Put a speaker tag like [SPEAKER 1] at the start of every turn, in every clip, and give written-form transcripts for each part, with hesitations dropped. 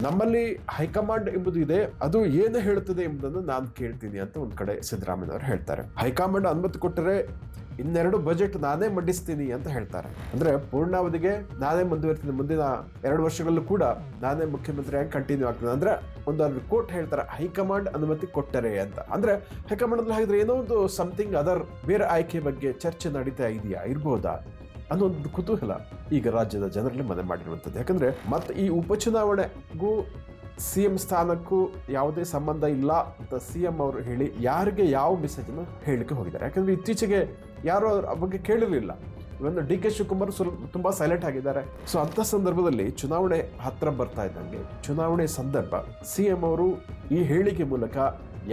[SPEAKER 1] ನಮ್ಮಲ್ಲಿ ಹೈಕಮಾಂಡ್ ಎಂಬುದು ಇದೆ, ಅದು ಏನು ಹೇಳುತ್ತದೆ ಎಂಬುದನ್ನು ನಾನು ಕೇಳ್ತೀನಿ ಅಂತ ಒಂದ್ ಕಡೆ ಸಿದ್ದರಾಮಯ್ಯ ಅವರು ಹೇಳ್ತಾರೆ. ಹೈಕಮಾಂಡ್ ಅನುಮತಿ ಕೊಟ್ಟರೆ ಇನ್ನೆರಡು ಬಜೆಟ್ ನಾನೇ ಮಂಡಿಸ್ತೀನಿ ಅಂತ ಹೇಳ್ತಾರೆ. ಅಂದ್ರೆ ಪೂರ್ಣಾವಧಿಗೆ ನಾನೇ ಮುಂದುವರಿತೀನಿ, ಮುಂದಿನ 2 ವರ್ಷಗಳಲ್ಲೂ ಕೂಡ ನಾನೇ ಮುಖ್ಯಮಂತ್ರಿಯಾಗಿ ಕಂಟಿನ್ಯೂ ಆಗ್ತದೆ. ಅಂದ್ರೆ ಒಂದು ಕೋಟ್ ಹೇಳ್ತಾರೆ, ಹೈಕಮಾಂಡ್ ಅನುಮತಿ ಕೊಟ್ಟರೆ ಅಂತ. ಅಂದ್ರೆ ಹೈಕಮಾಂಡ್ ಅಲ್ಲಿ ಹಾಗಿದ್ರೆ ಏನೋ ಒಂದು ಸಮಥಿಂಗ್ ಅದರ್, ಬೇರೆ ಆಯ್ಕೆ ಬಗ್ಗೆ ಚರ್ಚೆ ನಡೀತಾ ಇದೆಯಾ, ಇರ್ಬೋದಾ ಅನ್ನೋ ಒಂದು ಕುತೂಹಲ ಈಗ ರಾಜ್ಯದ ಜನರಲ್ಲಿ ಮನೆ ಮಾಡಿರುವಂಥದ್ದು. ಯಾಕಂದ್ರೆ ಮತ್ತೆ ಈ ಉಪಚುನಾವಣೆಗೂ CM ಸ್ಥಾನಕ್ಕೂ ಯಾವುದೇ ಸಂಬಂಧ ಇಲ್ಲ ಅಂತ CM ಅವರು ಹೇಳಿ ಯಾರಿಗೆ ಯಾವ ಮೆಸೇಜ್ ಅನ್ನು ಹೇಳಿಕೆ ಹೋಗಿದ್ದಾರೆ. ಯಾಕಂದ್ರೆ ಇತ್ತೀಚೆಗೆ ಯಾರು ಆ ಬಗ್ಗೆ ಕೇಳಿರಲಿಲ್ಲ. ಇವತ್ತು DK ಶಿವಕುಮಾರ್ ತುಂಬಾ ಸೈಲೆಂಟ್ ಆಗಿದ್ದಾರೆ. ಸೊ ಅಂತ ಸಂದರ್ಭದಲ್ಲಿ ಚುನಾವಣೆ ಹತ್ರ ಬರ್ತಾ ಇದ್ದಂಗೆ, ಚುನಾವಣೆ ಸಂದರ್ಭ, CM ಅವರು ಈ ಹೇಳಿಕೆ ಮೂಲಕ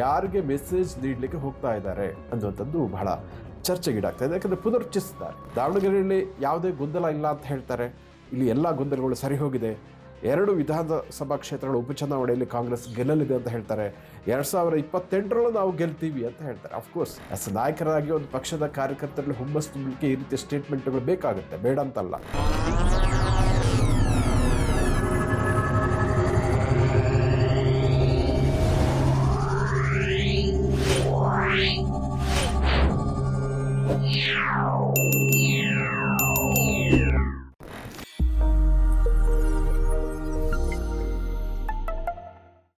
[SPEAKER 1] ಯಾರಿಗೆ ಮೆಸೇಜ್ ನೀಡಲಿಕ್ಕೆ ಹೋಗ್ತಾ ಇದ್ದಾರೆ ಅನ್ನುವಂಥದ್ದು ಬಹಳ ಚರ್ಚೆಗೀಡಾಗ್ತಾ ಇದೆ. ಯಾಕಂದ್ರೆ ಪುನರುಚ್ಚರಿಸಿದ್ದಾರೆ, ದಾವಣಗೆರೆಯಲ್ಲಿ ಯಾವುದೇ ಗೊಂದಲ ಇಲ್ಲ ಅಂತ ಹೇಳ್ತಾರೆ. ಇಲ್ಲಿ ಎಲ್ಲ ಗೊಂದಲಗಳು ಸರಿ ಹೋಗಿದೆ. 2 ವಿಧಾನಸಭಾ ಕ್ಷೇತ್ರಗಳ ಉಪಚುನಾವಣೆಯಲ್ಲಿ ಕಾಂಗ್ರೆಸ್ ಗೆಲ್ಲಲಿದೆ ಅಂತ ಹೇಳ್ತಾರೆ. 2028 ನಾವು ಗೆಲ್ತೀವಿ ಅಂತ ಹೇಳ್ತಾರೆ. ಅಫ್ಕೋರ್ಸ್ ನಾಯಕರಾಗಿ ಒಂದು ಪಕ್ಷದ ಕಾರ್ಯಕರ್ತರಲ್ಲಿ ಹುಮ್ಮಸ್ ತುಂಬಲಿಕ್ಕೆ ಈ ರೀತಿಯ ಸ್ಟೇಟ್ಮೆಂಟ್ಗಳು ಬೇಕಾಗುತ್ತೆ, ಬೇಡ ಅಂತಲ್ಲ.
[SPEAKER 2] Yeah.